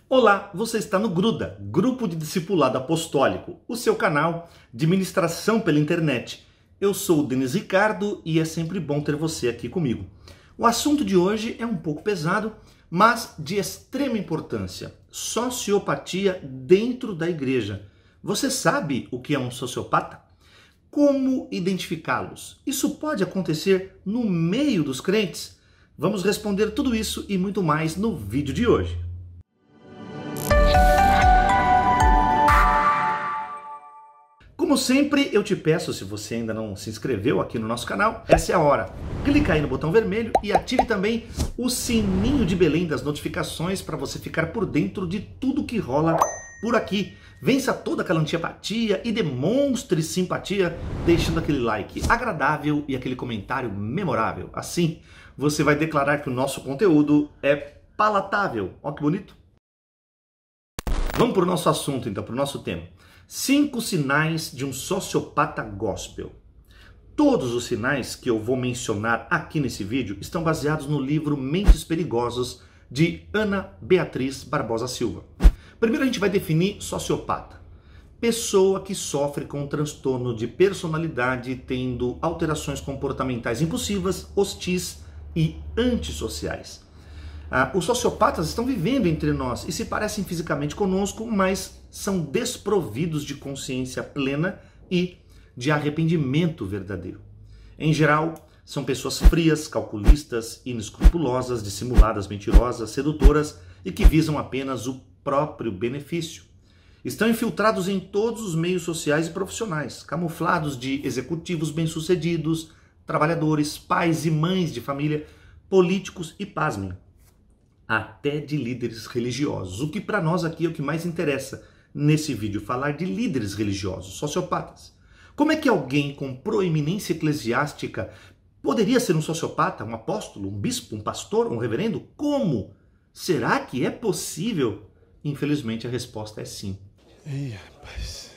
Olá, você está no Gruda, Grupo de Discipulado Apostólico, o seu canal de ministração pela internet. Eu sou o Denis Ricardo e é sempre bom ter você aqui comigo. O assunto de hoje é um pouco pesado, mas de extrema importância. Sociopatia dentro da igreja. Você sabe o que é um sociopata? Como identificá-los? Isso pode acontecer no meio dos crentes? Vamos responder tudo isso e muito mais no vídeo de hoje. Como sempre, eu te peço, se você ainda não se inscreveu aqui no nosso canal, essa é a hora. Clica aí no botão vermelho e ative também o sininho de Belém das notificações para você ficar por dentro de tudo que rola por aqui. Vença toda aquela antipatia e demonstre simpatia deixando aquele like agradável e aquele comentário memorável. Assim, você vai declarar que o nosso conteúdo é palatável. Olha que bonito. Vamos para o nosso assunto então, para o nosso tema. 5 sinais de um sociopata gospel. Todos os sinais que eu vou mencionar aqui nesse vídeo estão baseados no livro Mentes Perigosas, de Ana Beatriz Barbosa Silva. Primeiro a gente vai definir sociopata. Pessoa que sofre com um transtorno de personalidade, tendo alterações comportamentais impulsivas, hostis e antissociais. Os sociopatas estão vivendo entre nós e se parecem fisicamente conosco, mas são desprovidos de consciência plena e de arrependimento verdadeiro. Em geral, são pessoas frias, calculistas, inescrupulosas, dissimuladas, mentirosas, sedutoras e que visam apenas o próprio benefício. Estão infiltrados em todos os meios sociais e profissionais, camuflados de executivos bem-sucedidos, trabalhadores, pais e mães de família, políticos e, pasmem, até de líderes religiosos. O que para nós aqui é o que mais interessa nesse vídeo, falar de líderes religiosos, sociopatas. Como é que alguém com proeminência eclesiástica poderia ser um sociopata, um apóstolo, um bispo, um pastor, um reverendo? Como? Será que é possível? Infelizmente a resposta é sim. Ih, rapaz.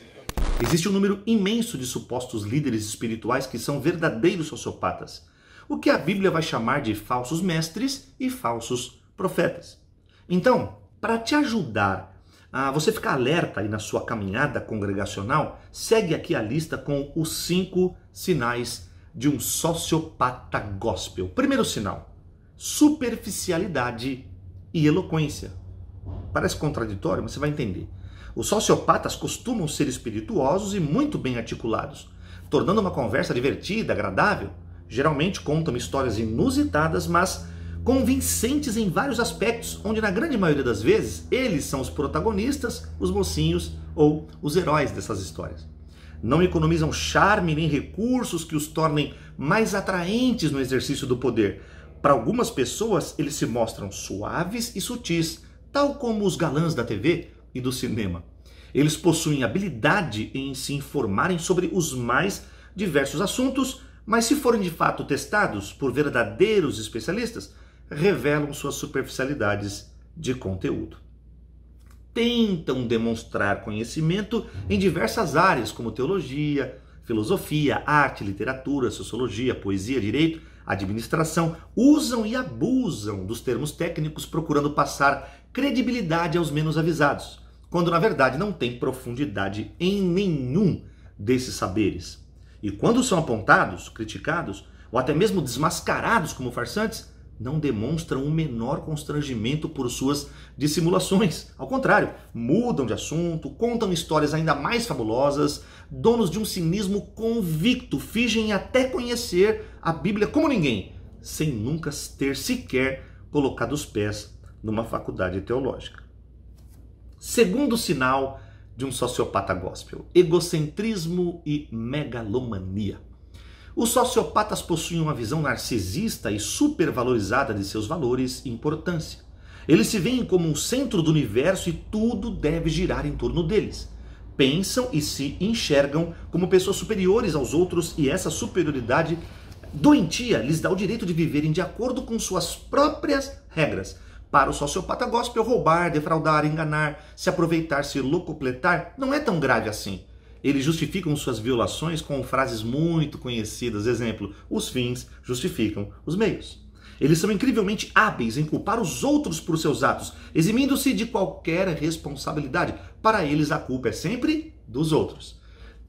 Existe um número imenso de supostos líderes espirituais que são verdadeiros sociopatas, o que a Bíblia vai chamar de falsos mestres e falsos profetas. Então, para te ajudar a você ficar alerta aí na sua caminhada congregacional, segue aqui a lista com os 5 sinais de um sociopata gospel. Primeiro sinal: superficialidade e eloquência. Parece contraditório, mas você vai entender. Os sociopatas costumam ser espirituosos e muito bem articulados, tornando uma conversa divertida, agradável. Geralmente contam histórias inusitadas, mas convincentes em vários aspectos, onde na grande maioria das vezes eles são os protagonistas, os mocinhos ou os heróis dessas histórias. Não economizam charme nem recursos que os tornem mais atraentes no exercício do poder. Para algumas pessoas, eles se mostram suaves e sutis, tal como os galãs da TV e do cinema. Eles possuem habilidade em se informarem sobre os mais diversos assuntos, mas se forem de fato testados por verdadeiros especialistas, revelam suas superficialidades de conteúdo. Tentam demonstrar conhecimento em diversas áreas, como teologia, filosofia, arte, literatura, sociologia, poesia, direito, administração. Usam e abusam dos termos técnicos, procurando passar credibilidade aos menos avisados, quando na verdade não tem profundidade em nenhum desses saberes. E quando são apontados, criticados ou até mesmo desmascarados como farsantes, não demonstram o menor constrangimento por suas dissimulações. Ao contrário, mudam de assunto, contam histórias ainda mais fabulosas, donos de um cinismo convicto, fingem até conhecer a Bíblia como ninguém, sem nunca ter sequer colocado os pés numa faculdade teológica. Segundo sinal de um sociopata gospel: egocentrismo e megalomania. Os sociopatas possuem uma visão narcisista e supervalorizada de seus valores e importância. Eles se veem como um centro do universo e tudo deve girar em torno deles. Pensam e se enxergam como pessoas superiores aos outros, e essa superioridade doentia lhes dá o direito de viverem de acordo com suas próprias regras. Para o sociopata gospel, roubar, defraudar, enganar, se aproveitar, se locupletar não é tão grave assim. Eles justificam suas violações com frases muito conhecidas. Exemplo: os fins justificam os meios. Eles são incrivelmente hábeis em culpar os outros por seus atos, eximindo-se de qualquer responsabilidade. Para eles, a culpa é sempre dos outros.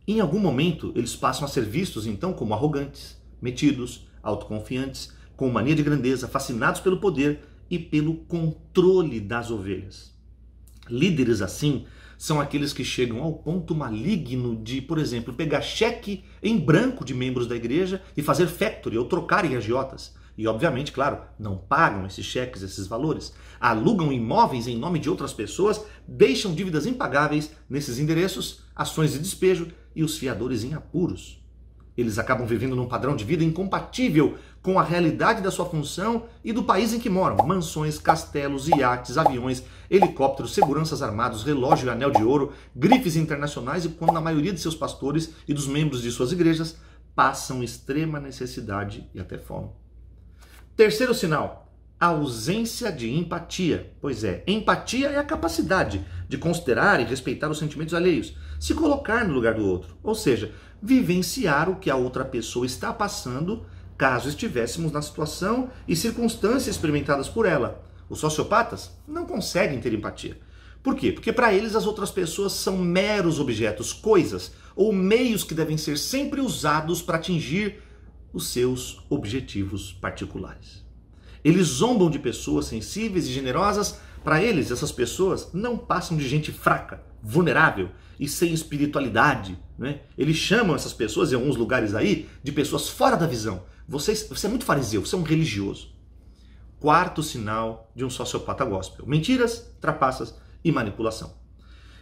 Em algum momento, eles passam a ser vistos, então, como arrogantes, metidos, autoconfiantes, com mania de grandeza, fascinados pelo poder e pelo controle das ovelhas. Líderes assim são aqueles que chegam ao ponto maligno de, por exemplo, pegar cheque em branco de membros da igreja e fazer factory ou trocar em agiotas. E, obviamente, claro, não pagam esses cheques, esses valores. Alugam imóveis em nome de outras pessoas, deixam dívidas impagáveis nesses endereços, ações de despejo e os fiadores em apuros. Eles acabam vivendo num padrão de vida incompatível com a realidade da sua função e do país em que moram. Mansões, castelos, iates, aviões, helicópteros, seguranças armados, relógio e anel de ouro, grifes internacionais, e quando a maioria de seus pastores e dos membros de suas igrejas passam extrema necessidade e até fome. Terceiro sinal, a ausência de empatia. Pois é, empatia é a capacidade de considerar e respeitar os sentimentos alheios, se colocar no lugar do outro, ou seja, vivenciar o que a outra pessoa está passando caso estivéssemos na situação e circunstâncias experimentadas por ela. Os sociopatas não conseguem ter empatia. Por quê? Porque para eles as outras pessoas são meros objetos, coisas ou meios que devem ser sempre usados para atingir os seus objetivos particulares. Eles zombam de pessoas sensíveis e generosas. Para eles, essas pessoas não passam de gente fraca, vulnerável e sem espiritualidade, né? Eles chamam essas pessoas, em alguns lugares aí, de pessoas fora da visão. Você é muito fariseu, você é um religioso. Quarto sinal de um sociopata gospel: mentiras, trapaças e manipulação.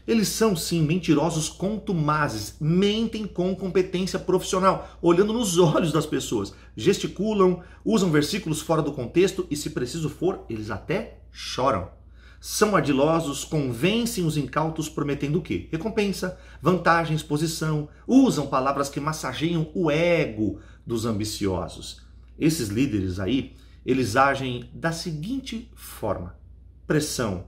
Eles são, sim, mentirosos contumazes, mentem com competência profissional, olhando nos olhos das pessoas, gesticulam, usam versículos fora do contexto e, se preciso for, eles até choram. São ardilosos, convencem os incautos prometendo o quê? Recompensa, vantagens, posição, usam palavras que massageiam o ego dos ambiciosos. Esses líderes aí, eles agem da seguinte forma: pressão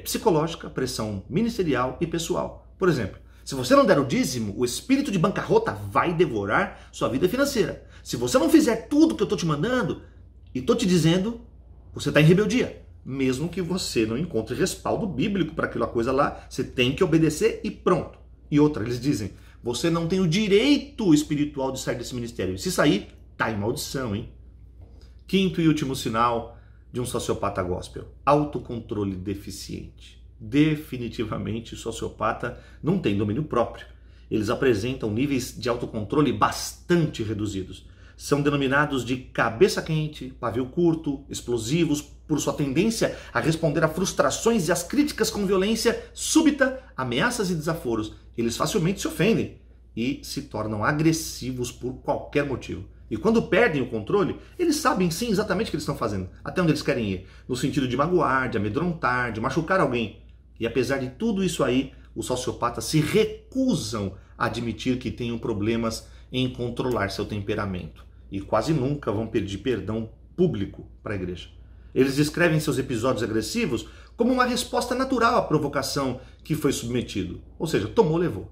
psicológica, pressão ministerial e pessoal. Por exemplo, se você não der o dízimo, o espírito de bancarrota vai devorar sua vida financeira. Se você não fizer tudo que eu estou te mandando e estou te dizendo, você está em rebeldia. Mesmo que você não encontre respaldo bíblico para aquela coisa lá, você tem que obedecer e pronto. E outra, eles dizem, você não tem o direito espiritual de sair desse ministério. Se sair, tá em maldição, hein? Quinto e último sinal de um sociopata gospel: autocontrole deficiente. Definitivamente o sociopata não tem domínio próprio. Eles apresentam níveis de autocontrole bastante reduzidos. São denominados de cabeça quente, pavio curto, explosivos, por sua tendência a responder a frustrações e às críticas com violência súbita, ameaças e desaforos. Eles facilmente se ofendem e se tornam agressivos por qualquer motivo. E quando perdem o controle, eles sabem sim exatamente o que eles estão fazendo, até onde eles querem ir, no sentido de magoar, de amedrontar, de machucar alguém. E apesar de tudo isso aí, os sociopatas se recusam a admitir que tenham problemas em controlar seu temperamento. E quase nunca vão pedir perdão público para a igreja. Eles descrevem seus episódios agressivos como uma resposta natural à provocação que foi submetido. Ou seja, tomou, levou.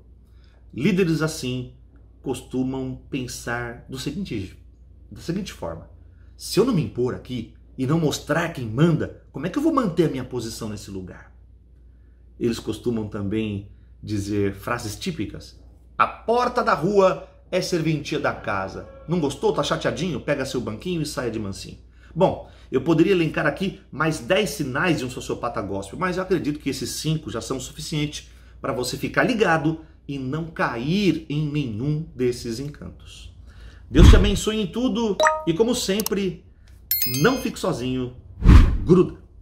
Líderes assim costumam pensar da seguinte forma: se eu não me impor aqui e não mostrar quem manda, como é que eu vou manter a minha posição nesse lugar? Eles costumam também dizer frases típicas: a porta da rua é serventia da casa. Não gostou? Tá chateadinho? Pega seu banquinho e saia de mansinho. Bom, eu poderia elencar aqui mais 10 sinais de um sociopata gospel, mas eu acredito que esses 5 já são suficientes para você ficar ligado e não cair em nenhum desses encantos. Deus te abençoe em tudo e, como sempre, não fique sozinho, gruda.